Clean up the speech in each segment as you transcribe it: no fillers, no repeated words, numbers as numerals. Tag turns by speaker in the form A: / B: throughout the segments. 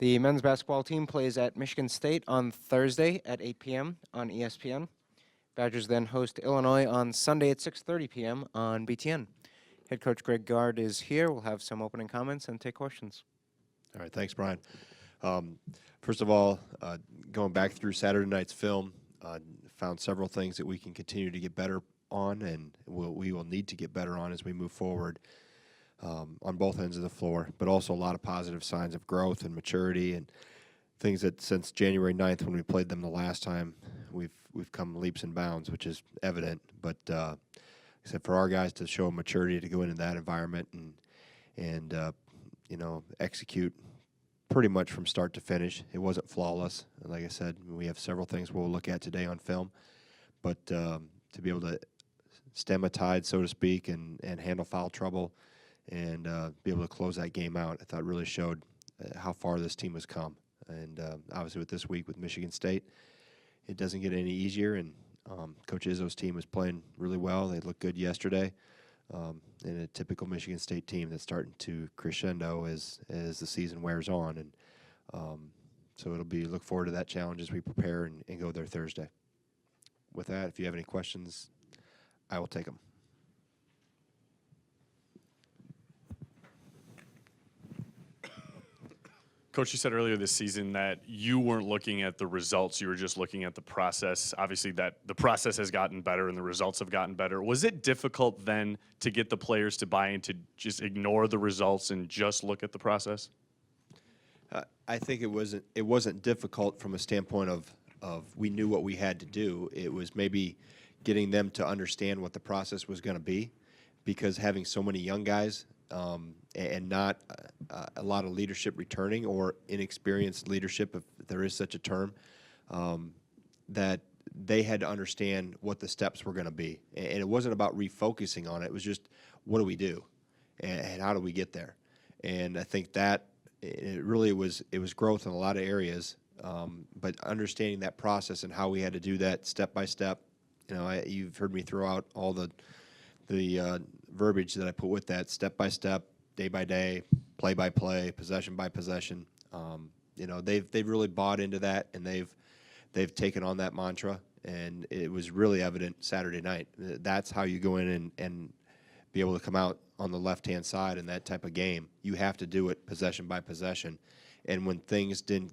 A: The men's basketball team plays at Michigan State on Thursday at 8 p.m. on ESPN. Badgers then host Illinois on Sunday at 6:30 p.m. on BTN. Head coach Greg Gard is here. We'll have some opening comments and take questions.
B: All right, thanks, Brian. First of all, going back through Saturday night's film, found several things that we can continue to get better on, and we will need to get better on as we move forward on both ends of the floor, but also a lot of positive signs of growth and maturity and things that since January 9th when we played them the last time, we've come leaps and bounds, which is evident. But except for our guys to show maturity to go into that environment and execute pretty much from start to finish. It wasn't flawless. Like I said, we have several things we'll look at today on film, but to be able to stem a tide, so to speak, and handle foul trouble and be able to close that game out, I thought really showed how far this team has come. And obviously with this week with Michigan State, it doesn't get any easier, and Coach Izzo's team is playing really well. They looked good yesterday. And a typical Michigan State team that's starting to crescendo as the season wears on. And so look forward to that challenge as we prepare and go there Thursday. With that, if you have any questions, I will take them.
C: Coach, you said earlier this season that you weren't looking at the results, you were just looking at the process. Obviously, that the process has gotten better and the results have gotten better. Was it difficult then to get the players to buy in to just ignore the results and just look at the process?
B: I think it wasn't difficult from a standpoint of we knew what we had to do. It was maybe getting them to understand what the process was going to be, because having so many young guys and not a lot of leadership returning, or inexperienced leadership, if there is such a term, that they had to understand what the steps were going to be. And it wasn't about refocusing on it. It was just, what do we do and how do we get there? And I think that it was growth in a lot of areas, but understanding that process and how we had to do that step by step. You've heard me throw out all the verbiage that I put with that: step by step, day by day, play by play, possession by possession. They've really bought into that, and they've taken on that mantra, and it was really evident Saturday night. That's how you go in and be able to come out on the left-hand side in that type of game. You have to do it possession by possession, and when things didn't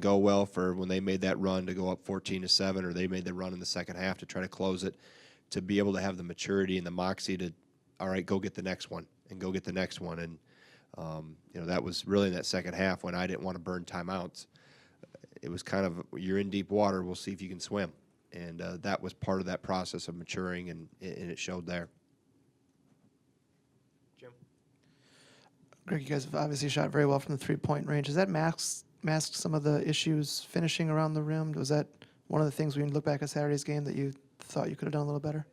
B: go well, for when they made that run to go up 14-7, or they made the run in the second half to try to close it, to be able to have the maturity and the moxie to, all right, go get the next one and go get the next one. And, that was really in that second half when I didn't want to burn timeouts. It was kind of, you're in deep water, we'll see if you can swim. And that was part of that process of maturing, and it showed there.
A: Jim?
D: Greg, you guys have obviously shot very well from the three-point range. Does that mask some of the issues finishing around the rim? Was that one of the things when you look back at Saturday's game that you thought you could have done a little better?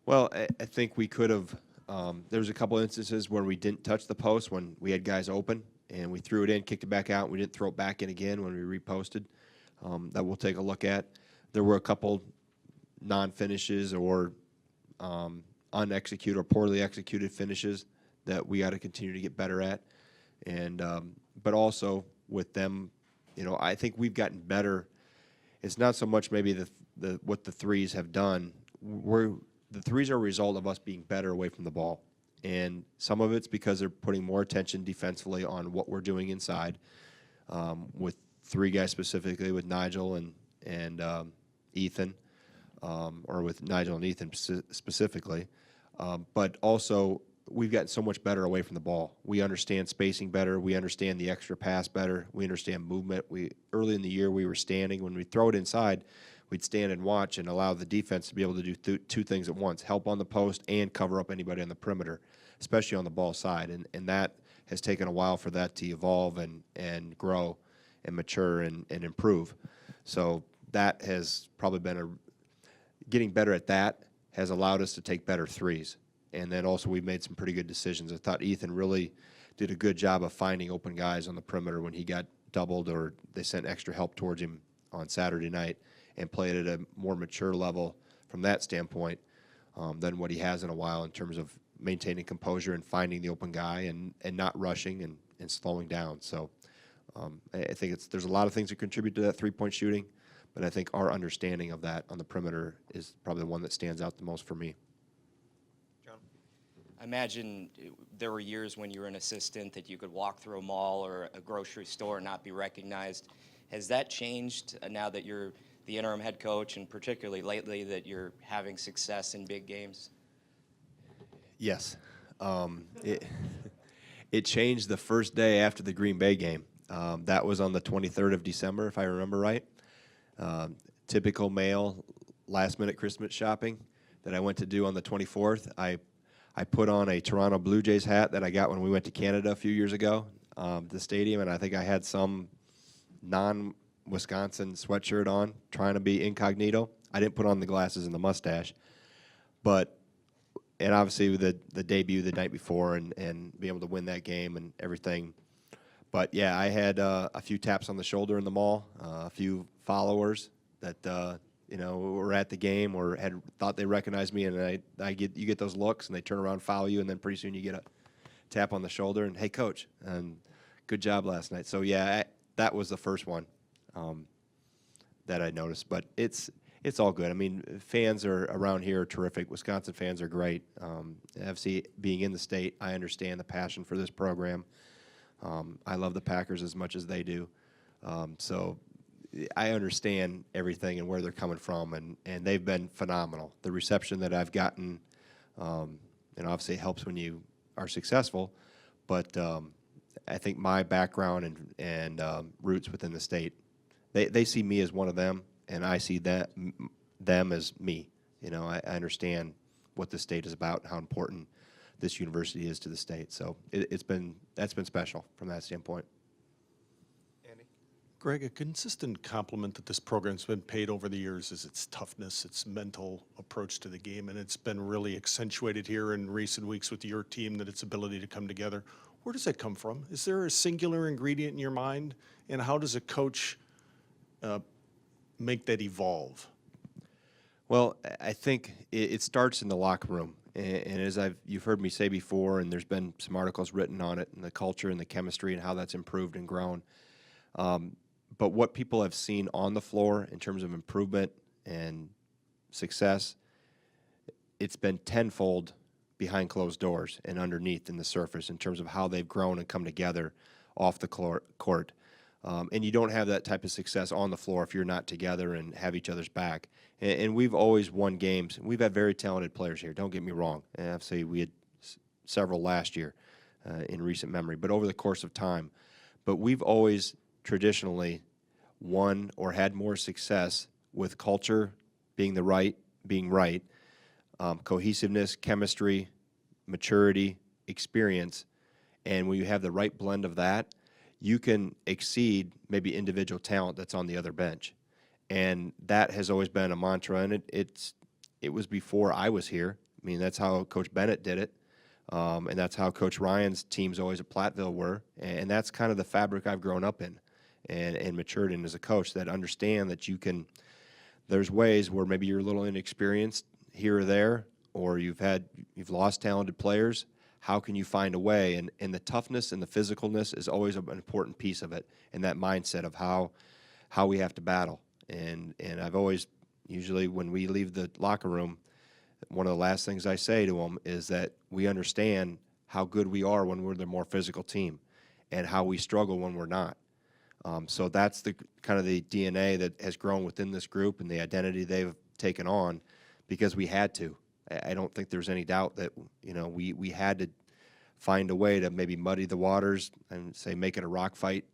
B: Well, I think we could have. There was a couple instances where we didn't touch the post when we had guys open, and we threw it in, kicked it back out, and we didn't throw it back in again when we reposted. That we'll take a look at. There were a couple non-finishes or unexecuted or poorly executed finishes that we got to continue to get better at. And but also with them, I think we've gotten better. It's not so much maybe what the threes have done. The threes are a result of us being better away from the ball. And some of it's because they're putting more attention defensively on what we're doing inside, with three guys specifically, with Nigel and Ethan, or with Nigel and Ethan specifically. But also, we've gotten so much better away from the ball. We understand spacing better. We understand the extra pass better. We understand movement. Early in the year, we were standing. When we throw it inside, we'd stand and watch and allow the defense to be able to do two things at once: help on the post and cover up anybody on the perimeter, especially on the ball side. And that has taken a while for that to evolve and grow and mature and improve. So that has probably been getting better at that has allowed us to take better threes. And then also we've made some pretty good decisions. I thought Ethan really did a good job of finding open guys on the perimeter when he got doubled or they sent extra help towards him on Saturday night, and played at a more mature level from that standpoint than what he has in a while, in terms of maintaining composure and finding the open guy and not rushing and slowing down. So I think there's a lot of things that contribute to that three-point shooting, but I think our understanding of that on the perimeter is probably the one that stands out the most for me.
E: I imagine there were years when you were an assistant that you could walk through a mall or a grocery store and not be recognized. Has that changed now that you're the interim head coach, and particularly lately that you're having success in big games?
B: Yes. It changed the first day after the Green Bay game. That was on the 23rd of December, if I remember right. Typical male last-minute Christmas shopping that I went to do on the 24th. I put on a Toronto Blue Jays hat that I got when we went to Canada a few years ago, the stadium, and I think I had some non-Wisconsin sweatshirt on, trying to be incognito. I didn't put on the glasses and the mustache, and obviously the debut the night before and be able to win that game and everything. But yeah, I had a few taps on the shoulder in the mall, a few followers that were at the game or had thought they recognized me, and you get those looks, and they turn around, follow you, and then pretty soon you get a tap on the shoulder and, hey, coach, and good job last night. So yeah, that was the first one that I noticed. But it's all good. I mean, fans around here are terrific. Wisconsin fans are great. FC being in the state, I understand the passion for this program. I love the Packers as much as they do. So I understand everything and where they're coming from, and they've been phenomenal. The reception that I've gotten, and obviously it helps when you are successful, but I think my background and roots within the state, they see me as one of them, and I see them as me. I understand what the state is about and how important this university is to the state. So that's been special from that standpoint.
F: Greg, a consistent compliment that this program's been paid over the years is its toughness, its mental approach to the game, and it's been really accentuated here in recent weeks with your team, that its ability to come together. Where does that come from? Is there a singular ingredient in your mind, and how does a coach make that evolve?
B: Well, I think it starts in the locker room, and as you've heard me say before, and there's been some articles written on it, and the culture and the chemistry and how that's improved and grown. But what people have seen on the floor in terms of improvement and success, it's been tenfold behind closed doors and underneath in the surface in terms of how they've grown and come together off the court. And you don't have that type of success on the floor if you're not together and have each other's back. And we've always won games. We've had very talented players here, don't get me wrong. And I'd say we had several last year in recent memory, but over the course of time. But we've always traditionally won or had more success with culture being right, cohesiveness, chemistry, maturity, experience, and when you have the right blend of that, you can exceed maybe individual talent that's on the other bench. And that has always been a mantra, and it was before I was here. I mean, that's how Coach Bennett did it, and that's how Coach Ryan's teams always at Platteville were, and that's kind of the fabric I've grown up in and matured in as a coach, that understand that there's ways where maybe you're a little inexperienced here or there, or you've lost talented players. How can you find a way? And the toughness and the physicalness is always an important piece of it, and that mindset of how we have to battle. And I've always, usually when we leave the locker room, one of the last things I say to them is that we understand how good we are when we're the more physical team and how we struggle when we're not. So that's the kind of the DNA that has grown within this group and the identity they've taken on because we had to. I don't think there's any doubt that we had to find a way to maybe muddy the waters and say make it a rock fight,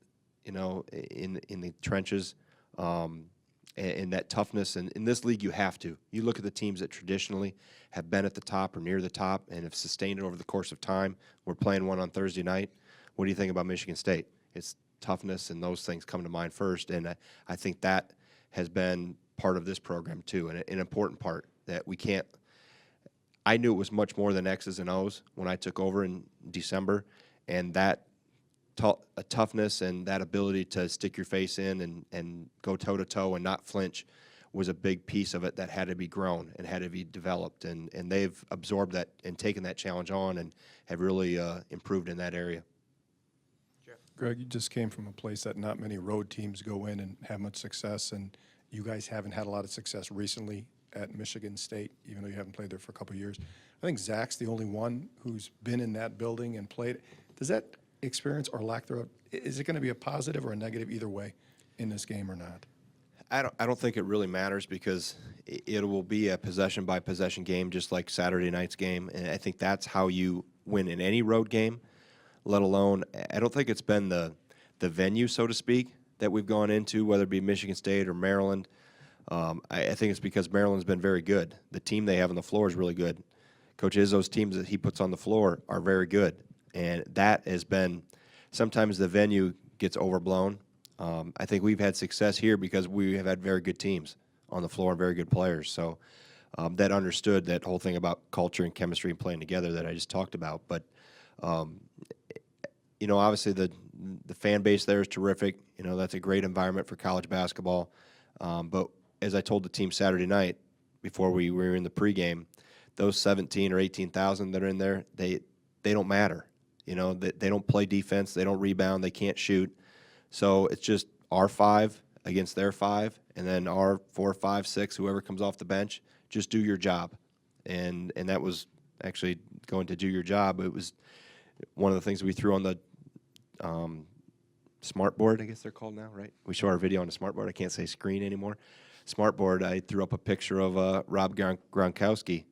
B: in the trenches, and that toughness. And in this league, you have to. You look at the teams that traditionally have been at the top or near the top and have sustained it over the course of time. We're playing one on Thursday night. What do you think about Michigan State? It's toughness, and those things come to mind first. And I think that has been part of this program too, and an important part that we can't. I knew it was much more than X's and O's when I took over in December, and that toughness and that ability to stick your face in and go toe-to-toe and not flinch was a big piece of it that had to be grown and had to be developed, and they've absorbed that and taken that challenge on and have really improved in that area.
G: Greg, you just came from a place that not many road teams go in and have much success, and you guys haven't had a lot of success recently at Michigan State, even though you haven't played there for a couple of years. I think Zach's the only one who's been in that building and played. Does that experience or lack thereof, is it going to be a positive or a negative either way in this game or not?
B: I don't think it really matters because it will be a possession by possession game, just like Saturday night's game, and I think that's how you win in any road game. Let alone, I don't think it's been the venue, so to speak, that we've gone into, whether it be Michigan State or Maryland. I think it's because Maryland's been very good. The team they have on the floor is really good. Coach Izzo's teams that he puts on the floor are very good, and that has been sometimes the venue gets overblown. I think we've had success here because we have had very good teams on the floor and very good players. So that understood that whole thing about culture and chemistry and playing together that I just talked about. But obviously the fan base there is terrific. That's a great environment for college basketball. But as I told the team Saturday night before we were in the pregame, those 17 or 18,000 that are in there, they don't matter. They don't play defense, they don't rebound, they can't shoot. So it's just our 5 against their 5, and then our 4, 5, 6, whoever comes off the bench, just do your job. And that was actually going to do your job. It was one of the things we threw on the smart board, I guess they're called now, right? We show our video on the smart board. I can't say screen anymore. Smart board, I threw up a picture of Rob Gronkowski.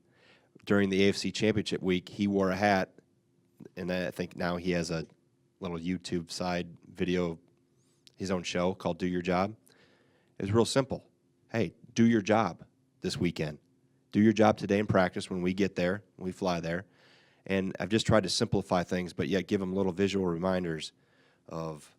B: During the AFC Championship week, he wore a hat, and I think now he has a little YouTube side video of his own show called Do Your Job. It was real simple. Hey, do your job this weekend. Do your job today in practice when we get there, when we fly there. And I've just tried to simplify things, but yet give them little visual reminders of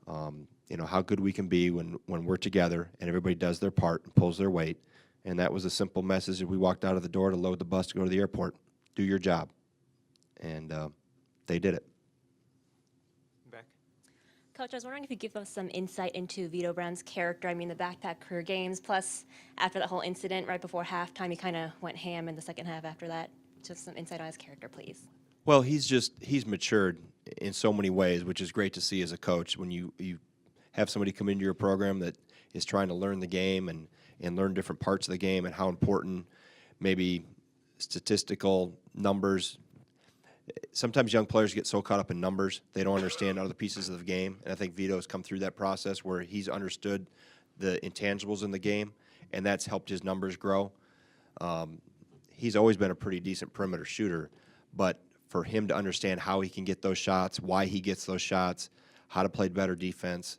B: how good we can be when we're together and everybody does their part and pulls their weight. And that was a simple message as we walked out of the door to load the bus to go to the airport. Do your job. And they did it.
H: Coach, I was wondering if you could give us some insight into Vito Brown's character. I mean, the back-to-back career games, plus after that whole incident right before halftime, he kind of went ham in the second half after that. Just some insight on his character, please.
B: Well, he's matured in so many ways, which is great to see as a coach. When you have somebody come into your program that is trying to learn the game and learn different parts of the game and how important maybe statistical numbers. Sometimes young players get so caught up in numbers, they don't understand other pieces of the game. And I think Vito's come through that process where he's understood the intangibles in the game, and that's helped his numbers grow. He's always been a pretty decent perimeter shooter, but for him to understand how he can get those shots, why he gets those shots, how to play better defense,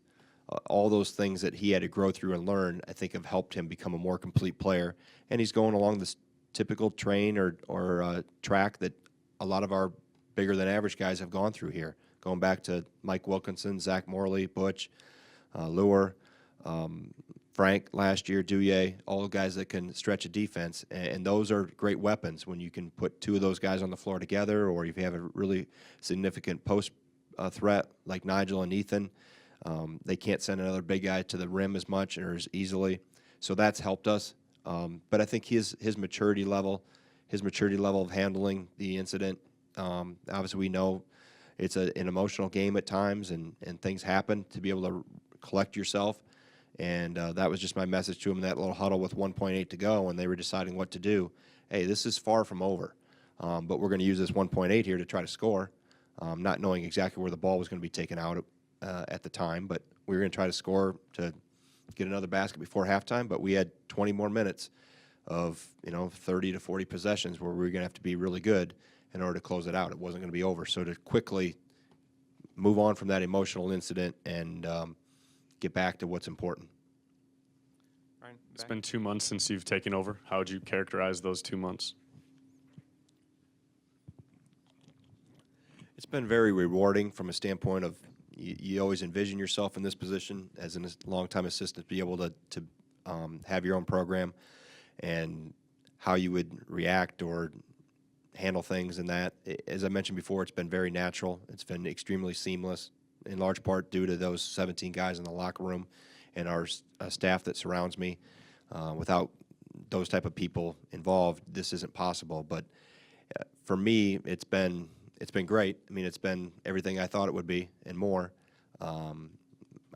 B: all those things that he had to grow through and learn, I think have helped him become a more complete player. And he's going along this typical train or track that a lot of our bigger than average guys have gone through here, going back to Mike Wilkinson, Zach Morley, Butch, Lure, Frank last year, Douye, all guys that can stretch a defense. And those are great weapons when you can put 2 of those guys on the floor together, or if you have a really significant post threat like Nigel and Ethan. They can't send another big guy to the rim as much or as easily. So that's helped us. But I think his maturity level of handling the incident, obviously we know it's an emotional game at times and things happen, to be able to collect yourself. And that was just my message to him in that little huddle with 1.8 to go, and they were deciding what to do. Hey, this is far from over, but we're going to use this 1.8 here to try to score, not knowing exactly where the ball was going to be taken out at the time, but we were going to try to score to get another basket before halftime, but we had 20 more minutes of 30 to 40 possessions where we were going to have to be really good in order to close it out. It wasn't going to be over. So to quickly move on from that emotional incident and get back to what's important.
C: It's been 2 months since you've taken over. How would you characterize those 2 months?
B: It's been very rewarding from a standpoint of you always envision yourself in this position as a longtime assistant to be able to have your own program and how you would react or handle things in that. As I mentioned before, it's been very natural. It's been extremely seamless, in large part due to those 17 guys in the locker room and our staff that surrounds me. Without those type of people involved, this isn't possible. But for me, it's been great. I mean, it's been everything I thought it would be and more. I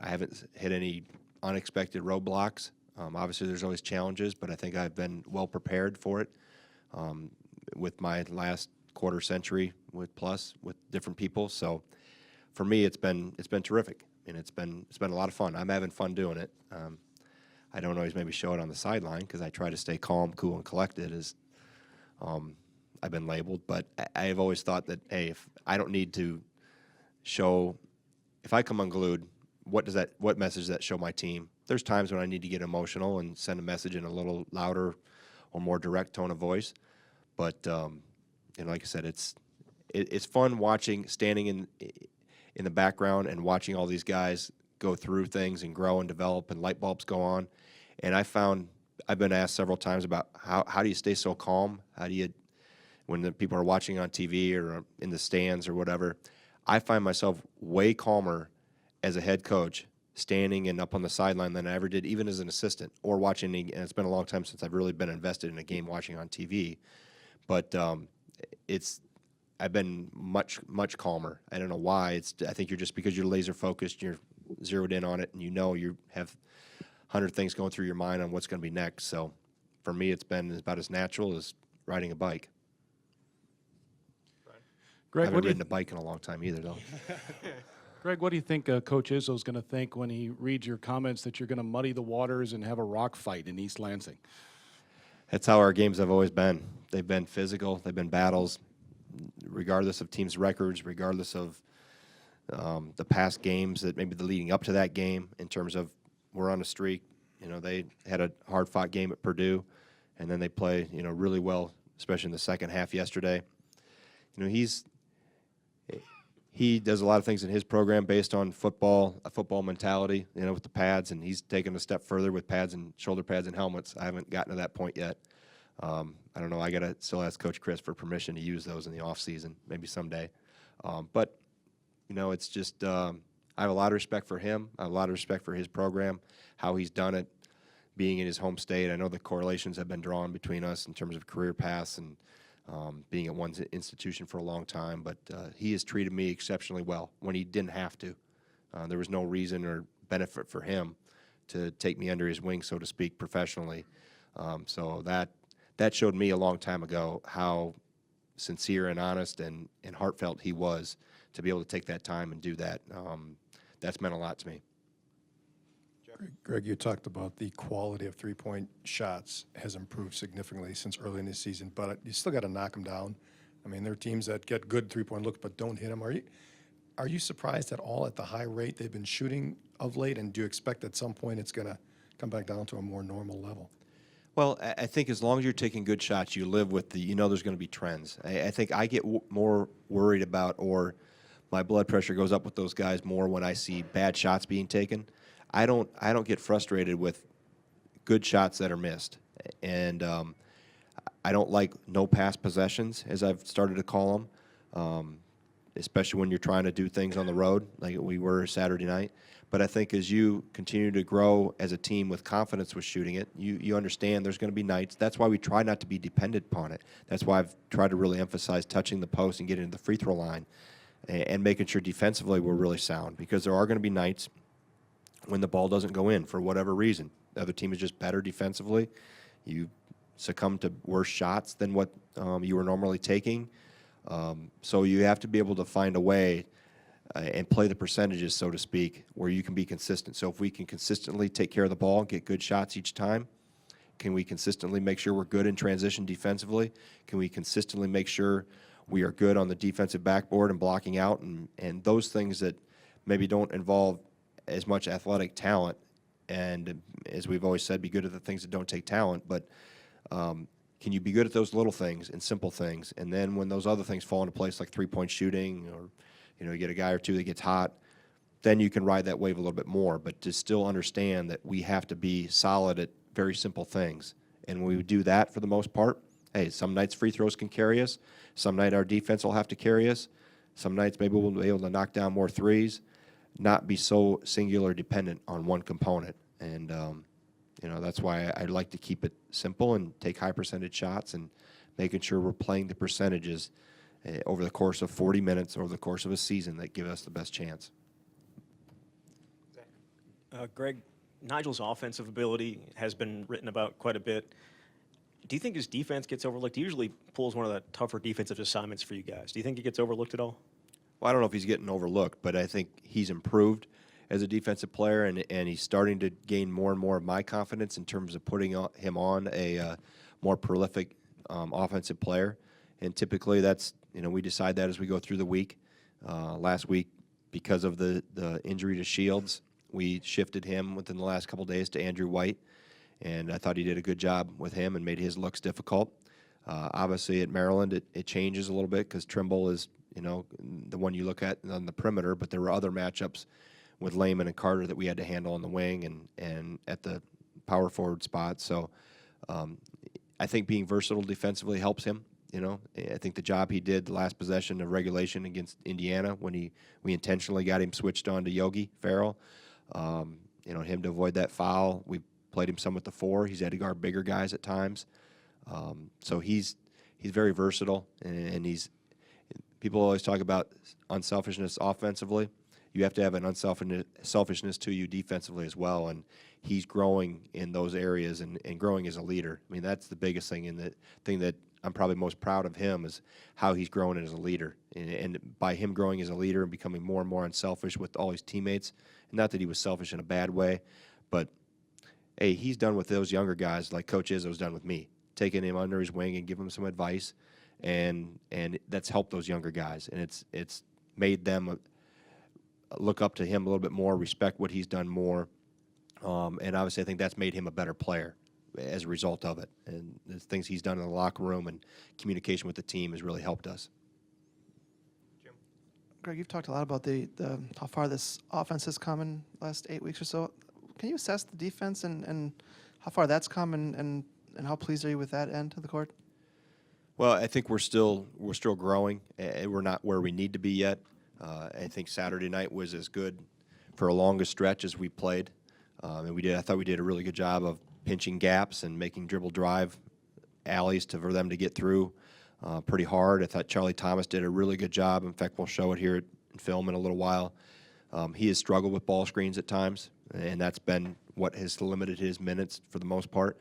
B: haven't hit any unexpected roadblocks. Obviously, there's always challenges, but I think I've been well prepared for it. With my last quarter century with different people, so for me, it's been terrific, and it's been a lot of fun. I'm having fun doing it. I don't always maybe show it on the sideline because I try to stay calm, cool, and collected as I've been labeled. But I have always thought that, hey, if I don't need to show, if I come unglued, what message does that show my team? There's times when I need to get emotional and send a message in a little louder or more direct tone of voice. But like I said, it's fun standing in the background and watching all these guys go through things and grow and develop and light bulbs go on. And I've been asked several times about how do you stay so calm? How do you, when the people are watching on TV or in the stands or whatever, I find myself way calmer as a head coach standing and up on the sideline than I ever did, even as an assistant or watching. And it's been a long time since I've really been invested in a game watching on TV. But I've been much calmer. I don't know why. I think you're just because you're laser focused, you're zeroed in on it, and you have 100 things going through your mind on what's going to be next. So for me, it's been about as natural as riding a bike. I
I: Greg,
B: haven't ridden a bike in a long time either, though.
I: Greg, what do you think Coach Izzo's going to think when he reads your comments that you're going to muddy the waters and have a rock fight in East Lansing?
B: That's how our games have always been. They've been physical. They've been battles, regardless of teams' records, regardless of the past games that maybe the leading up to that game in terms of we're on a streak. They had a hard-fought game at Purdue, and then they play, really well, especially in the second half yesterday. He does a lot of things in his program based on a football mentality, with the pads, and he's taken a step further with pads and shoulder pads and helmets. I haven't gotten to that point yet. I don't know. I got to still ask Coach Chris for permission to use those in the off season, maybe someday. But it's just I have a lot of respect for him. I have a lot of respect for his program, how he's done it, being in his home state. I know the correlations have been drawn between us in terms of career paths and being at one institution for a long time, but he has treated me exceptionally well when he didn't have to. There was no reason or benefit for him to take me under his wing, so to speak, professionally. So that showed me a long time ago how sincere and honest and heartfelt he was to be able to take that time and do that. That's meant a lot to me.
G: Greg, you talked about the quality of three-point shots has improved significantly since early in the season, but you still got to knock them down. I mean, there are teams that get good three-point looks but don't hit them. Are you surprised at all at the high rate they've been shooting of late, and do you expect at some point it's going to come back down to a more normal level?
B: Well, I think as long as you're taking good shots, you live with there's going to be trends. I think I get more worried about, or my blood pressure goes up with those guys more when I see bad shots being taken. I don't get frustrated with good shots that are missed, and I don't like no pass possessions, as I've started to call them, especially when you're trying to do things on the road like we were Saturday night. But I think as you continue to grow as a team with confidence with shooting it, you understand there's going to be nights. That's why we try not to be dependent upon it. That's why I've tried to really emphasize touching the post and getting to the free throw line and making sure defensively we're really sound, because there are going to be nights when the ball doesn't go in for whatever reason. The other team is just better defensively. You succumb to worse shots than what you were normally taking. So you have to be able to find a way and play the percentages, so to speak, where you can be consistent. So if we can consistently take care of the ball and get good shots each time, can we consistently make sure we're good in transition defensively? Can we consistently make sure we are good on the defensive backboard and blocking out and those things that maybe don't involve as much athletic talent, and as we've always said, be good at the things that don't take talent, but can you be good at those little things and simple things, and then when those other things fall into place, like three-point shooting, or you get a guy or two that gets hot, then you can ride that wave a little bit more, but to still understand that we have to be solid at very simple things, and when we do that for the most part, hey, some nights free throws can carry us, some night our defense will have to carry us, some nights maybe we'll be able to knock down more threes, not be so singular dependent on one component. And, that's why I'd like to keep it simple and take high percentage shots and making sure we're playing the percentages over the course of 40 minutes, over the course of a season, that give us the best chance.
J: Greg, Nigel's offensive ability has been written about quite a bit. Do you think his defense gets overlooked? He usually pulls one of the tougher defensive assignments for you guys. Do you think he gets overlooked at all?
B: Well, I don't know if he's getting overlooked, but I think he's improved as a defensive player, and he's starting to gain more and more of my confidence in terms of putting him on a more prolific offensive player. And typically that's, we decide that as we go through the week. Last week, because of the injury to Shields, we shifted him within the last couple days to Andrew White, and I thought he did a good job with him and made his looks difficult. Obviously, at Maryland, it changes a little bit because Trimble is, the one you look at on the perimeter, but there were other matchups with Lehman and Carter that we had to handle on the wing and at the power forward spot. So I think being versatile defensively helps him. I think the job he did the last possession of regulation against Indiana when we intentionally got him switched on to Yogi Farrell, him to avoid that foul. We played him some at the 4. He's had to guard bigger guys at times. So he's very versatile, and people always talk about unselfishness offensively. You have to have an unselfishness to you defensively as well, and he's growing in those areas and growing as a leader. I mean, that's the biggest thing, and the thing that I'm probably most proud of him is how he's growing as a leader. And by him growing as a leader and becoming more and more unselfish with all his teammates, and not that he was selfish in a bad way, but, hey, he's done with those younger guys like Coach Izzo's done with me, taking him under his wing and giving him some advice, and that's helped those younger guys. And it's made them look up to him a little bit more, respect what he's done more, and obviously I think that's made him a better player as a result of it. And the things he's done in the locker room and communication with the team has really helped us.
D: Greg, you've talked a lot about the how far this offense has come in the last 8 weeks or so. Can you assess the defense and how far that's come and how pleased are you with that end of the court?
B: Well, I think we're still growing. We're not where we need to be yet. I think Saturday night was as good for a longest stretch as we played, and I thought we did a really good job of pinching gaps and making dribble drive alleys for them to get through pretty hard. I thought Charlie Thomas did a really good job. In fact, we'll show it here in film in a little while. He has struggled with ball screens at times, and that's been what has limited his minutes for the most part.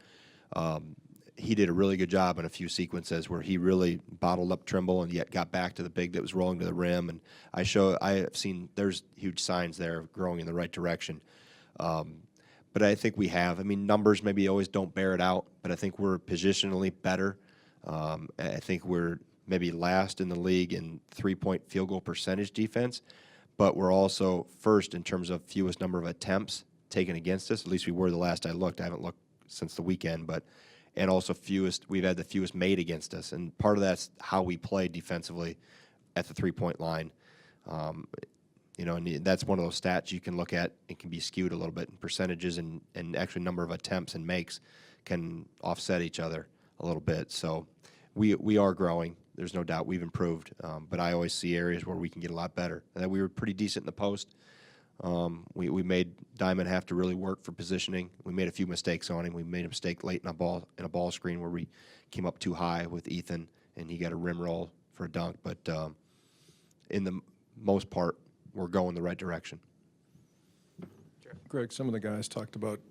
B: He did a really good job in a few sequences where he really bottled up Trimble and yet got back to the big that was rolling to the rim. And I have seen there's huge signs there of growing in the right direction. But I think we have. I mean, numbers maybe always don't bear it out, but I think we're positionally better. I think we're maybe last in the league in three-point field goal percentage defense, but we're also first in terms of fewest number of attempts taken against us. At least we were the last I looked. I haven't looked since the weekend, and also we've had the fewest made against us. And part of that's how we play defensively at the three-point line. And that's one of those stats you can look at. It can be skewed a little bit in percentages, and actually number of attempts and makes can offset each other a little bit. So we are growing. There's no doubt we've improved, but I always see areas where we can get a lot better. And we were pretty decent in the post. We made Diamond have to really work for positioning. We made a few mistakes on him. We made a mistake late in a ball screen where we came up too high with Ethan, and he got a rim roll for a dunk. But in the most part, we're going the right direction.
G: Greg, some of the guys talked about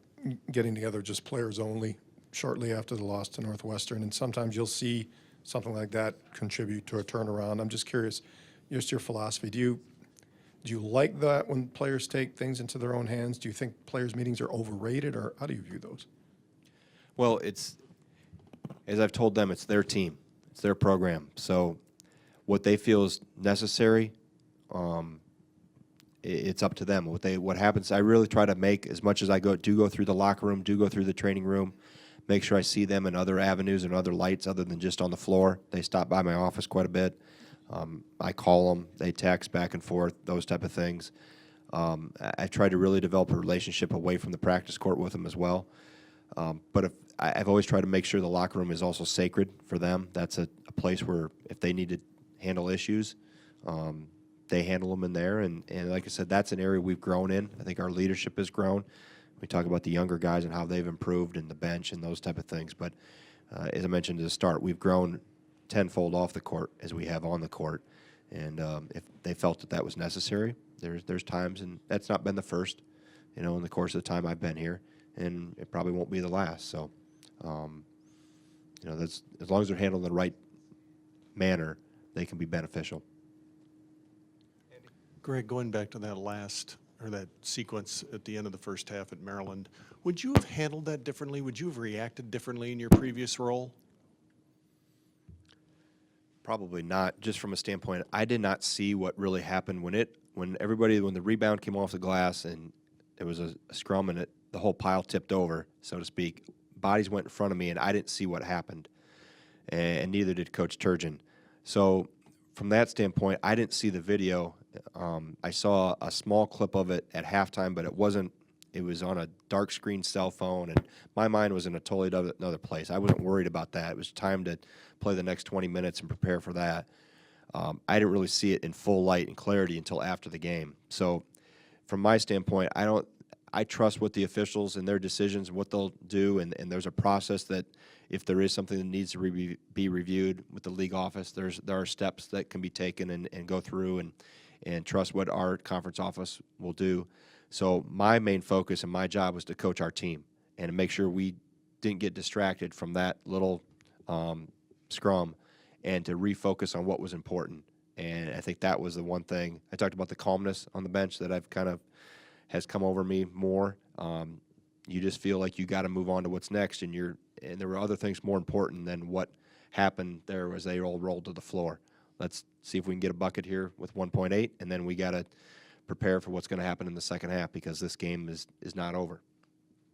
G: getting together just players only shortly after the loss to Northwestern, and sometimes you'll see something like that contribute to a turnaround. I'm just curious, just your philosophy. Do you like that when players take things into their own hands? Do you think players' meetings are overrated, or how do you view those?
B: Well, as I've told them, it's their team. It's their program. So what they feel is necessary, it's up to them. What happens, I really try to make, as much as I go through the locker room, go through the training room, make sure I see them in other avenues and other lights other than just on the floor. They stop by my office quite a bit. I call them, they text back and forth, those type of things. I try to really develop a relationship away from the practice court with them as well. But I've always tried to make sure the locker room is also sacred for them. That's a place where if they need to handle issues, they handle them in there. And like I said, that's an area we've grown in. I think our leadership has grown. We talk about the younger guys and how they've improved and the bench and those type of things. But as I mentioned at the start, we've grown tenfold off the court as we have on the court. And if they felt that was necessary, there's times, and that's not been the first, in the course of the time I've been here, and it probably won't be the last. So, that's as long as they're handled in the right manner, they can be beneficial.
F: Greg, going back to that sequence at the end of the first half at Maryland, would you have handled that differently? Would you have reacted differently in your previous role?
B: Probably not, just from a standpoint, I did not see what really happened when the rebound came off the glass and it was a scrum and the whole pile tipped over, so to speak. Bodies went in front of me and I didn't see what happened, and neither did Coach Turgeon. So from that standpoint, I didn't see the video. I saw a small clip of it at halftime, but it was on a dark screen cell phone, and my mind was in a totally another place. I wasn't worried about that. It was time to play the next 20 minutes and prepare for that. I didn't really see it in full light and clarity until after the game. So from my standpoint, I trust what the officials and their decisions and what they'll do, and there's a process that if there is something that needs to be reviewed with the league office, there are steps that can be taken and go through and trust what our conference office will do. So my main focus and my job was to coach our team and to make sure we didn't get distracted from that little scrum and to refocus on what was important. And I think that was the one thing. I talked about the calmness on the bench that has come over me more. You just feel like you got to move on to what's next, and there were other things more important than what happened there as they all rolled to the floor. Let's see if we can get a bucket here with 1.8, and then we got to prepare for what's going to happen in the second half because this game is not over.